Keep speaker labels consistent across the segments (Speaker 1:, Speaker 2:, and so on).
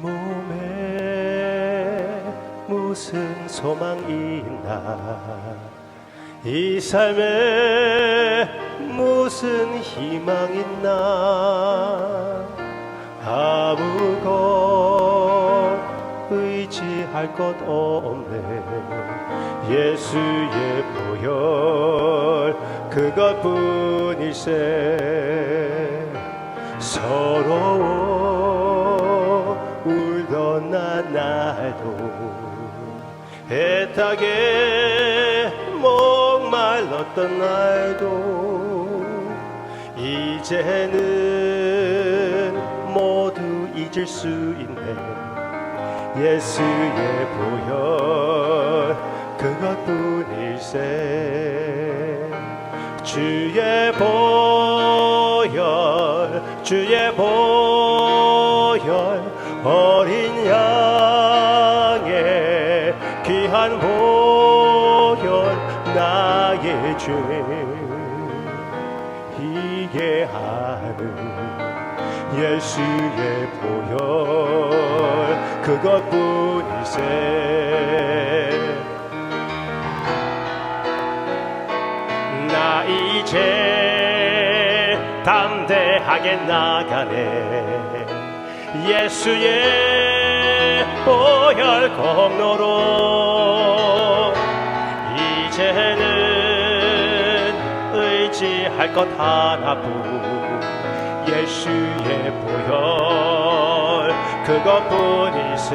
Speaker 1: 몸에 무슨 소망이 있나, 이 삶에 무슨 희망 있나, 아무것 의지할 것 없네. 예수의 보혈 그것뿐일세. 서러워 울던 날도, 애타게 목말랐던 날도, 이제는 모두 잊을 수 있네. 예수의 보혈 그것뿐일세. 주의 보혈, 주의 보혈, 어린 양의 귀한 보혈, 나의 죄 이게 하는 예수의 보혈 그것뿐일세. 나 이제 담대하게 나가네. 예수의 보혈 공로로 이제는 의지할 것 하나뿐. 예수의 보혈 그것뿐일세.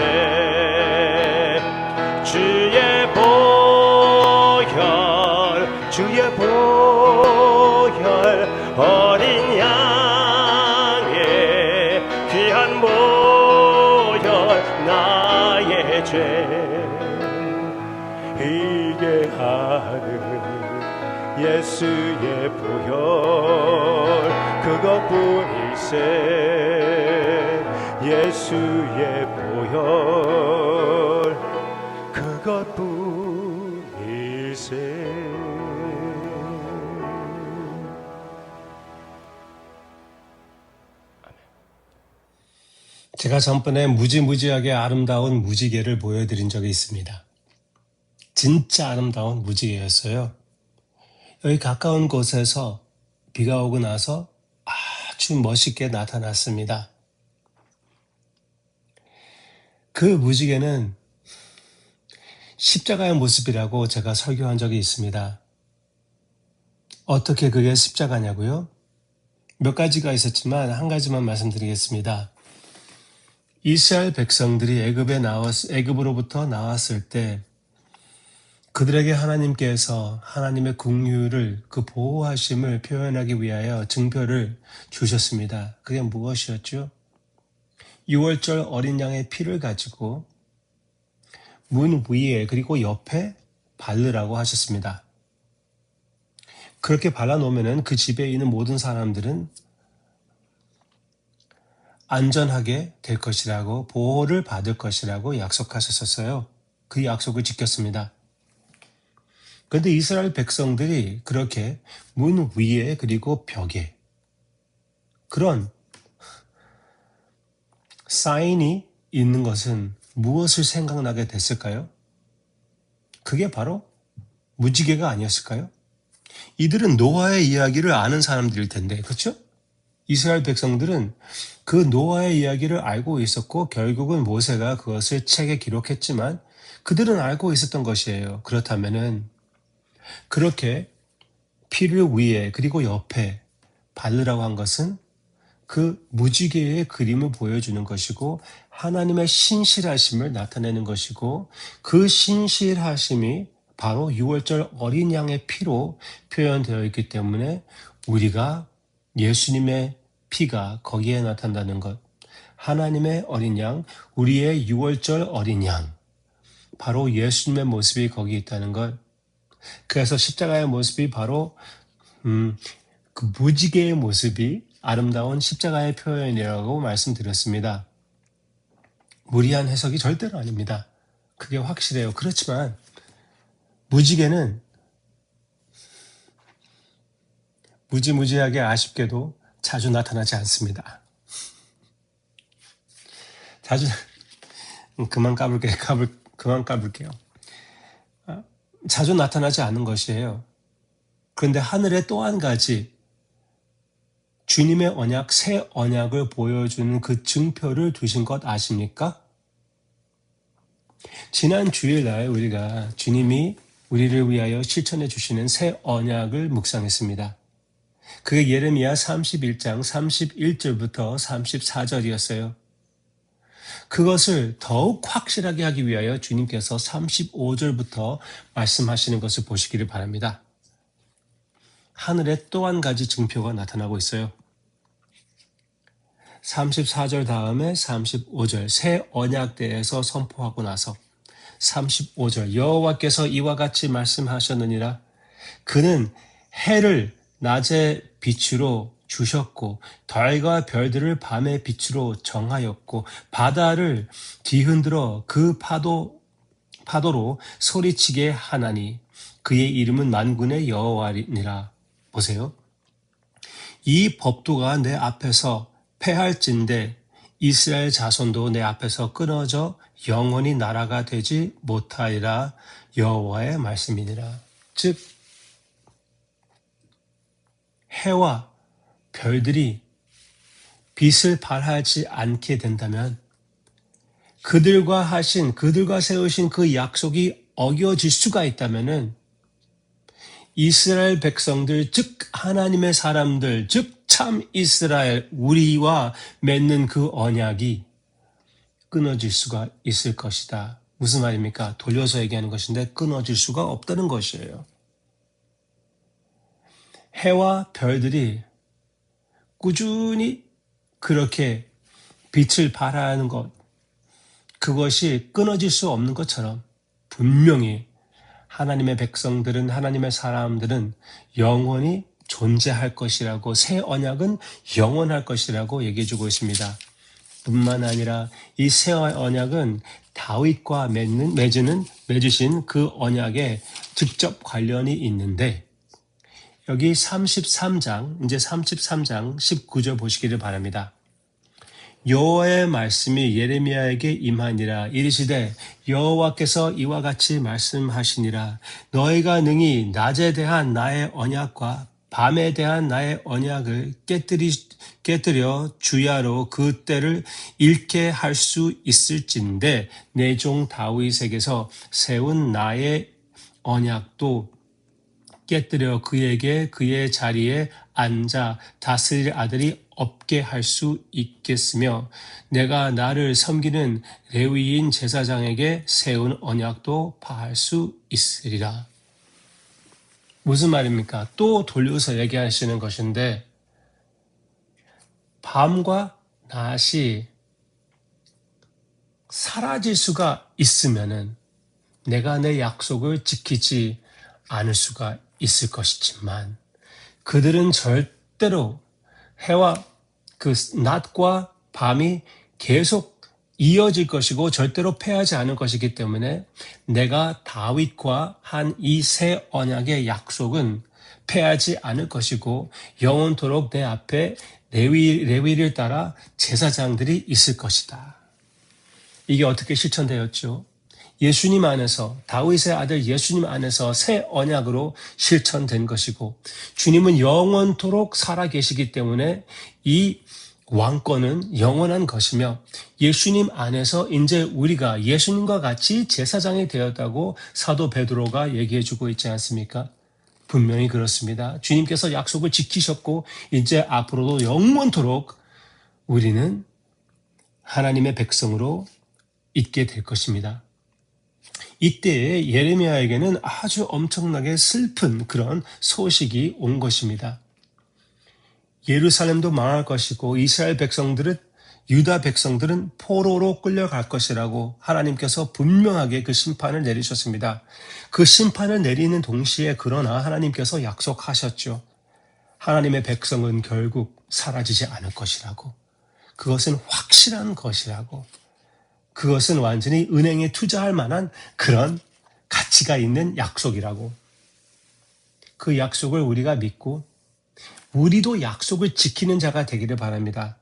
Speaker 1: 주의 보혈, 주의 보혈, 어린 양의 귀한 보혈, 나의 죄 이게 하는 예수의 보혈 그것뿐일세. 예수의 보혈 그것뿐일세.
Speaker 2: 제가 전번에 무지무지하게 아름다운 무지개를 보여드린 적이 있습니다. 진짜 아름다운 무지개였어요. 여기 가까운 곳에서 비가 오고 나서 아주 멋있게 나타났습니다. 그 무지개는 십자가의 모습이라고 제가 설교한 적이 있습니다. 어떻게 그게 십자가냐고요? 몇 가지가 있었지만 한 가지만 말씀드리겠습니다. 이스라엘 백성들이 애굽으로부터 나왔을 때 그들에게 하나님께서 하나님의 긍휼을, 그 보호하심을 표현하기 위하여 증표를 주셨습니다. 그게 무엇이었죠? 유월절 어린 양의 피를 가지고 문 위에 그리고 옆에 바르라고 하셨습니다. 그렇게 발라놓으면 그 집에 있는 모든 사람들은 안전하게 될 것이라고, 보호를 받을 것이라고 약속하셨었어요. 그 약속을 지켰습니다. 그런데 이스라엘 백성들이 그렇게 문 위에 그리고 벽에 그런 사인이 있는 것은 무엇을 생각나게 됐을까요? 그게 바로 무지개가 아니었을까요? 이들은 노아의 이야기를 아는 사람들일 텐데, 그렇죠? 이스라엘 백성들은 그 노아의 이야기를 알고 있었고 결국은 모세가 그것을 책에 기록했지만 그들은 알고 있었던 것이에요. 그렇다면은 그렇게 피를 위에 그리고 옆에 바르라고 한 것은 그 무지개의 그림을 보여주는 것이고 하나님의 신실하심을 나타내는 것이고 그 신실하심이 바로 유월절 어린 양의 피로 표현되어 있기 때문에 우리가 예수님의 피가 거기에 나타난다는 것, 하나님의 어린 양, 우리의 유월절 어린 양, 바로 예수님의 모습이 거기 있다는 것. 그래서 십자가의 모습이 바로 그 무지개의 모습이 아름다운 십자가의 표현이라고 말씀드렸습니다. 무리한 해석이 절대로 아닙니다. 그게 확실해요. 그렇지만 무지개는 무지무지하게 아쉽게도 자주 나타나지 않습니다. 그만 까불게요. 자주 나타나지 않은 것이에요. 그런데 하늘에 또 한 가지 주님의 언약, 새 언약을 보여주는 그 증표를 두신 것 아십니까? 지난 주일날 우리가 주님이 우리를 위하여 실천해 주시는 새 언약을 묵상했습니다. 그게 예레미야 31장 31절부터 34절이었어요. 그것을 더욱 확실하게 하기 위하여 주님께서 35절부터 말씀하시는 것을 보시기를 바랍니다. 하늘에 또 한 가지 증표가 나타나고 있어요. 34절 다음에 35절 새 언약대에서 선포하고 나서 35절 여호와께서 이와 같이 말씀하셨느니라. 그는 해를 낮의 빛으로 주셨고 달과 별들을 밤의 빛으로 정하였고 바다를 뒤흔들어 그 파도로 소리치게 하나니 그의 이름은 만군의 여호와니라. 보세요. 이 법도가 내 앞에서 패할진대 이스라엘 자손도 내 앞에서 끊어져 영원히 나라가 되지 못하리라. 여호와의 말씀이니라. 즉 해와 별들이 빛을 발하지 않게 된다면 그들과 세우신 그 약속이 어겨질 수가 있다면은 이스라엘 백성들, 즉 하나님의 사람들, 즉 참 이스라엘, 우리와 맺는 그 언약이 끊어질 수가 있을 것이다. 무슨 말입니까? 돌려서 얘기하는 것인데 끊어질 수가 없다는 것이에요. 해와 별들이 꾸준히 그렇게 빛을 발하는 것, 그것이 끊어질 수 없는 것처럼 분명히 하나님의 백성들은, 하나님의 사람들은 영원히 존재할 것이라고, 새 언약은 영원할 것이라고 얘기해주고 있습니다. 뿐만 아니라 이 새 언약은 다윗과 맺으신 그 언약에 직접 관련이 있는데, 여기 33장 19절 보시기를 바랍니다. 여호와의 말씀이 예레미야에게 임하니라. 이르시되 여호와께서 이와 같이 말씀하시니라. 너희가 능히 낮에 대한 나의 언약과 밤에 대한 나의 언약을 깨뜨려 주야로 그 때를 잃게 할 수 있을진데 내 종 다윗에게서 세운 나의 언약도 깨뜨려 그에게 그의 자리에 앉아 다스릴 아들이 없게 할 수 있겠으며 내가 나를 섬기는 레위인 제사장에게 세운 언약도 파할 수 있으리라. 무슨 말입니까? 또 돌려서 얘기하시는 것인데 밤과 낮이 사라질 수가 있으면은 내가 내 약속을 지키지 않을 수가 있을 것이지만 그들은 절대로 해와 그 낮과 밤이 계속 이어질 것이고 절대로 패하지 않을 것이기 때문에 내가 다윗과 한 이 새 언약의 약속은 패하지 않을 것이고 영원토록 내 앞에 레위를 따라 제사장들이 있을 것이다. 이게 어떻게 실천되었죠? 예수님 안에서, 다윗의 아들 예수님 안에서 새 언약으로 실천된 것이고 주님은 영원토록 살아계시기 때문에 이 왕권은 영원한 것이며 예수님 안에서 이제 우리가 예수님과 같이 제사장이 되었다고 사도 베드로가 얘기해주고 있지 않습니까? 분명히 그렇습니다. 주님께서 약속을 지키셨고 이제 앞으로도 영원토록 우리는 하나님의 백성으로 있게 될 것입니다. 이때에 예레미야에게는 아주 엄청나게 슬픈 그런 소식이 온 것입니다. 예루살렘도 망할 것이고 이스라엘 백성들은, 유다 백성들은 포로로 끌려갈 것이라고 하나님께서 분명하게 그 심판을 내리셨습니다. 그 심판을 내리는 동시에 그러나 하나님께서 약속하셨죠. 하나님의 백성은 결국 사라지지 않을 것이라고. 그것은 확실한 것이라고. 그것은 완전히 은행에 투자할 만한 그런 가치가 있는 약속이라고. 그 약속을 우리가 믿고 우리도 약속을 지키는 자가 되기를 바랍니다.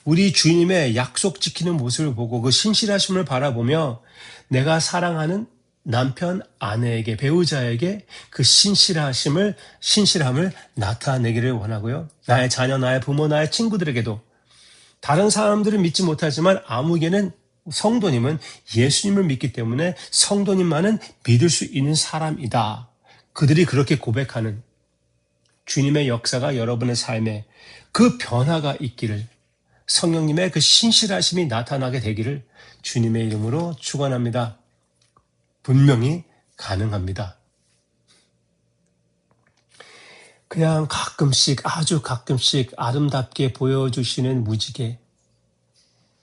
Speaker 2: 우리 주님의 약속 지키는 모습을 보고 그 신실하심을 바라보며 내가 사랑하는 남편, 아내에게, 배우자에게 그 신실함을 나타내기를 원하고요. 나의 자녀, 나의 부모, 나의 친구들에게도 다른 사람들은 믿지 못하지만 아무개는 성도님은 예수님을 믿기 때문에 성도님만은 믿을 수 있는 사람이다. 그들이 그렇게 고백하는 주님의 역사가 여러분의 삶에 그 변화가 있기를, 성령님의 그 신실하심이 나타나게 되기를 주님의 이름으로 축원합니다. 분명히 가능합니다. 그냥 가끔씩, 아주 가끔씩 아름답게 보여주시는 무지개,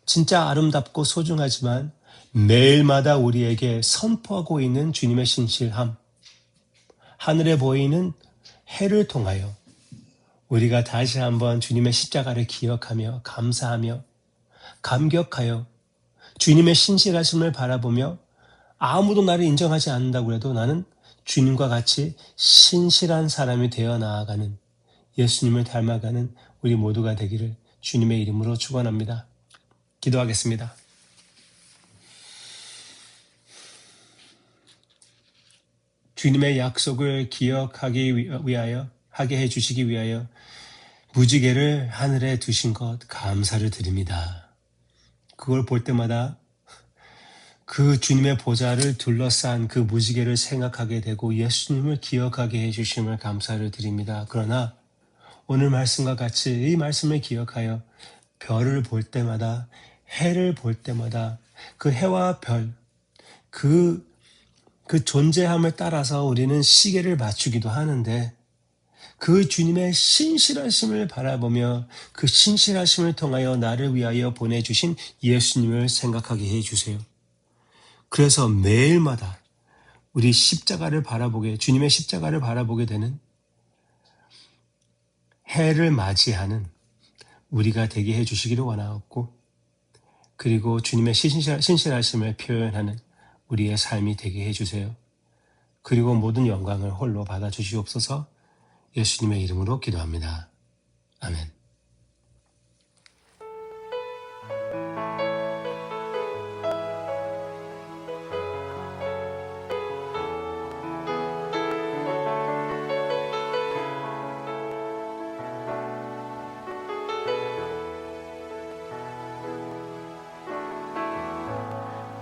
Speaker 2: 진짜 아름답고 소중하지만 매일마다 우리에게 선포하고 있는 주님의 신실함, 하늘에 보이는 해를 통하여 우리가 다시 한번 주님의 십자가를 기억하며 감사하며 감격하여 주님의 신실하심을 바라보며 아무도 나를 인정하지 않는다고 해도 나는 주님과 같이 신실한 사람이 되어 나아가는, 예수님을 닮아가는 우리 모두가 되기를 주님의 이름으로 축원합니다. 기도하겠습니다. 주님의 약속을 기억하기 위하여, 하게 해주시기 위하여 무지개를 하늘에 두신 것 감사를 드립니다. 그걸 볼 때마다 그 주님의 보좌를 둘러싼 그 무지개를 생각하게 되고 예수님을 기억하게 해주심을 감사를 드립니다. 그러나 오늘 말씀과 같이 이 말씀을 기억하여 별을 볼 때마다, 해를 볼 때마다 그 해와 별, 그 존재함을 따라서 우리는 시계를 맞추기도 하는데 그 주님의 신실하심을 바라보며 그 신실하심을 통하여 나를 위하여 보내주신 예수님을 생각하게 해주세요. 그래서 매일마다 우리 십자가를 바라보게, 주님의 십자가를 바라보게 되는, 해를 맞이하는 우리가 되게 해주시기를 원하옵고, 그리고 주님의 신실하심을 표현하는 우리의 삶이 되게 해주세요. 그리고 모든 영광을 홀로 받아주시옵소서. 예수님의 이름으로 기도합니다. 아멘.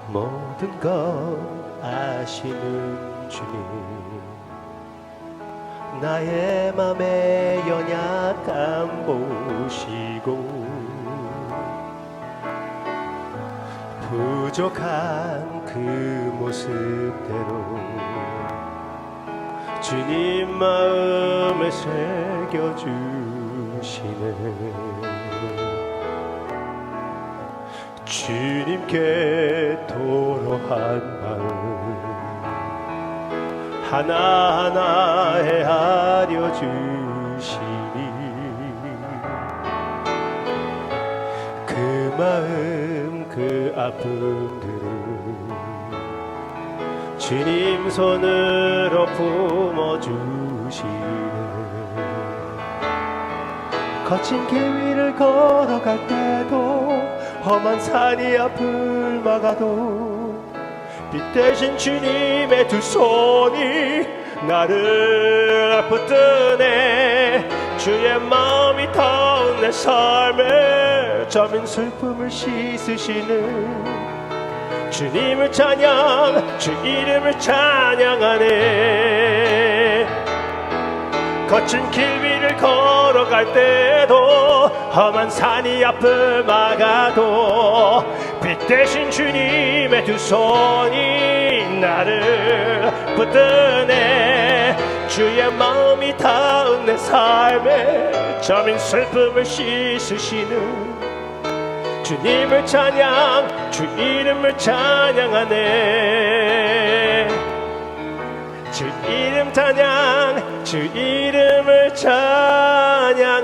Speaker 1: 모든 것 아시는 주님, 나의 맘의 연약함 보시고 부족한 그 모습대로 주님 마음에 새겨주시네. 주님께 토로한 마음 하나하나 헤아려 주시니 그 마음 그 아픔들을 주님 손으로 품어주시네. 거친 길 위를 걸어갈 때도 험한 산이 앞을 막아도 빛 대신 주님의 두 손이 나를 붙드네. 주의 마음이 닿은 내 삶에 저민 슬픔을 씻으시는 주님을 찬양, 주 이름을 찬양하네. 거친 길 위를 걸어갈 때도 험한 산이 앞을 막아도 빛 대신 주님의 두 손이 나를 붙드네. 주의 마음이 닿은 내 삶에 저민 슬픔을 씻으시는 주님을 찬양, 주 이름을 찬양하네. 주 이름 찬양, 주 이름을 찬양